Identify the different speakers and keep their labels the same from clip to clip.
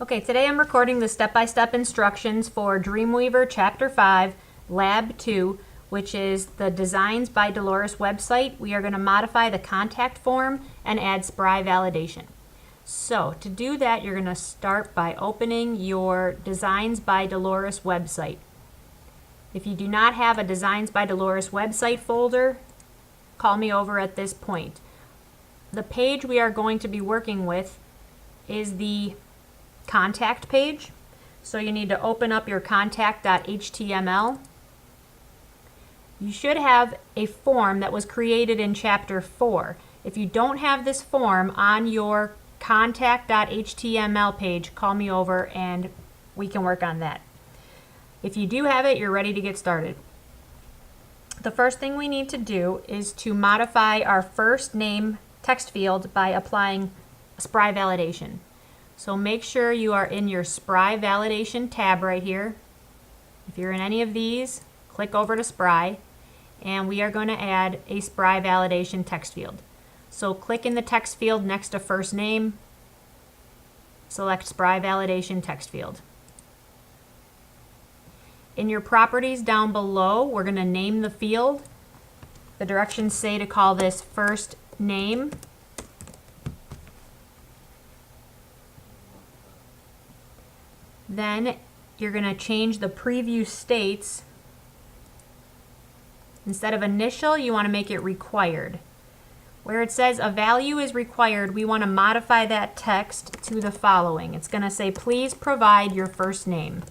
Speaker 1: Okay, today I'm recording the step-by-step instructions for Dreamweaver Chapter 5, Lab 2, which is the Designs by Dolores website. We are going to modify the contact form and add SPRY validation. So to do that, you're going to start by opening your Designs by Dolores website. If you do not have a Designs by Dolores website folder, call me over at this point. The page we are going to be working with is the contact page. So you need to open up your contact.html. You should have a form that was created in Chapter 4. If you don't have this form on your contact.html page, call me over and we can work on that. If you do have it, you're ready to get started. The first thing we need to do is to modify our first name text field by applying SPRY validation. So make sure you are in your SPRY validation tab right here. If you're in any of these, click over to SPRY, and we are going to add a SPRY validation text field. So click in the text field next to first name, select SPRY validation text field. In your properties down below, we're going to name the field. The directions say to call this first name. Then you're going to change the preview states. Instead of initial, you want to make it required. Where it says a value is required, we want to modify that text to the following. It's going to say, please provide your first name.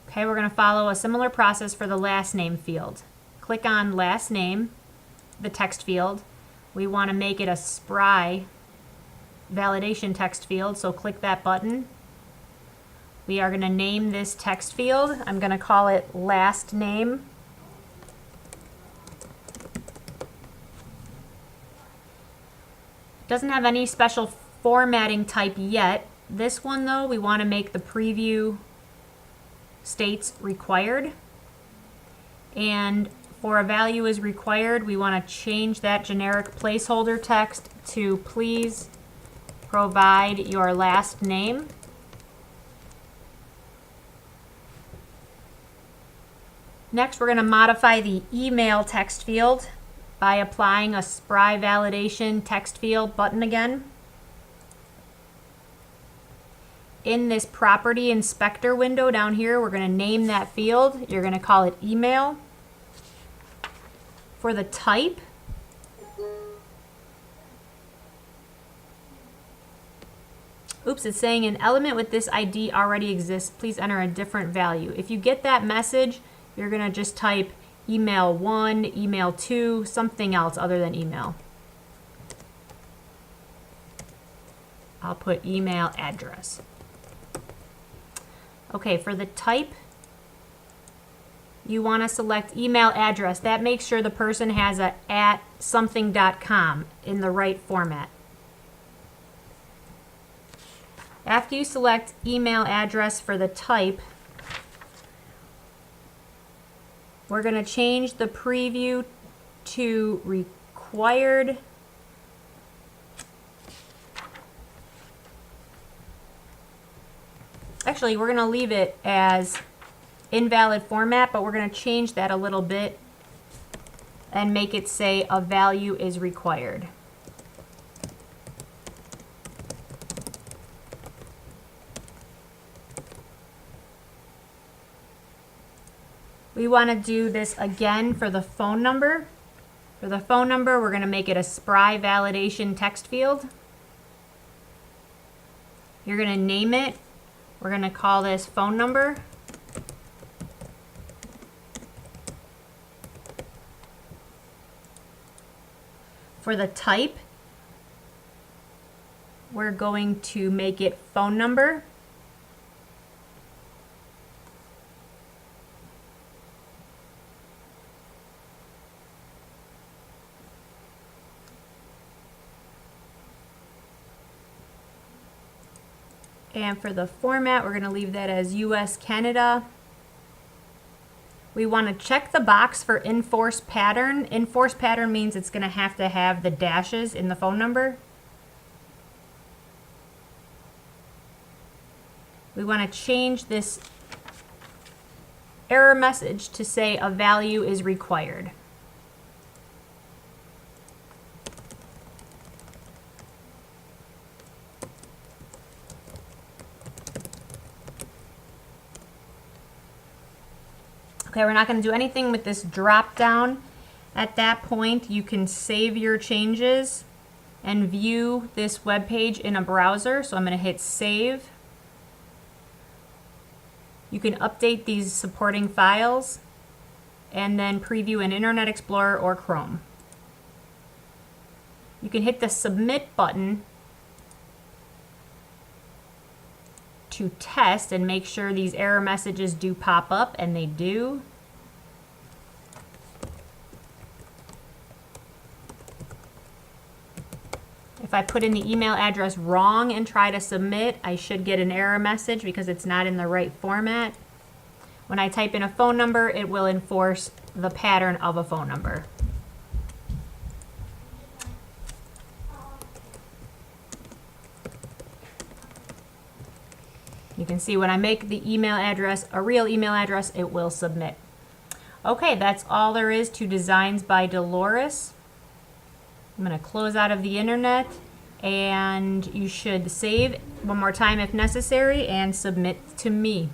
Speaker 1: Okay, we're going to follow a similar process for the last name field. Click on last name, the text field. We want to make it a SPRY validation text field, so click that button. We are going to name this text field. I'm going to call it last name. It doesn't have any special formatting type yet. This one though, we want to make the preview states required, and for a value is required, we want to change that generic placeholder text to please provide your last name. Next, we're going to modify the email text field by applying a SPRY validation text field button again. In this property inspector window down here, we're going to name that field. You're going to call it email. For the type, it's saying an element with this ID already exists. Please enter a different value. If you get that message, you're going to just type email 1, email 2, something else other than email. I'll put email address. Okay, for the type, you want to select email address. That makes sure the person has a @something.com in the right format. After you select email address for the type, we're going to change the preview to required. Actually, we're going to leave it as invalid format, but we're going to change that a little bit and make it say a value is required. We want to do this again for the phone number. For the phone number, we're going to make it a SPRY validation text field. You're going to name it. We're going to call this phone number. For the type, we're going to make it phone number. And for the format, we're going to leave that as US, Canada. We want to check the box for enforce pattern. Enforce pattern means it's going to have the dashes in the phone number. We want to change this error message to say a value is required. Okay, we're not going to do anything with this drop down. At that point, you can save your changes and view this web page in a browser. So I'm going to hit save. You can update these supporting files and then preview in Internet Explorer or Chrome. You can hit the submit button to test and make sure these error messages do pop up, and they do. If I put in the email address wrong and try to submit, I should get an error message because it's not in the right format. When I type in a phone number, it will enforce the pattern of a phone number. You can see when I make the email address a real email address, it will submit. Okay, that's all there is to Designs by Dolores. I'm going to close out of the internet, and you should save one more time if necessary and submit to me.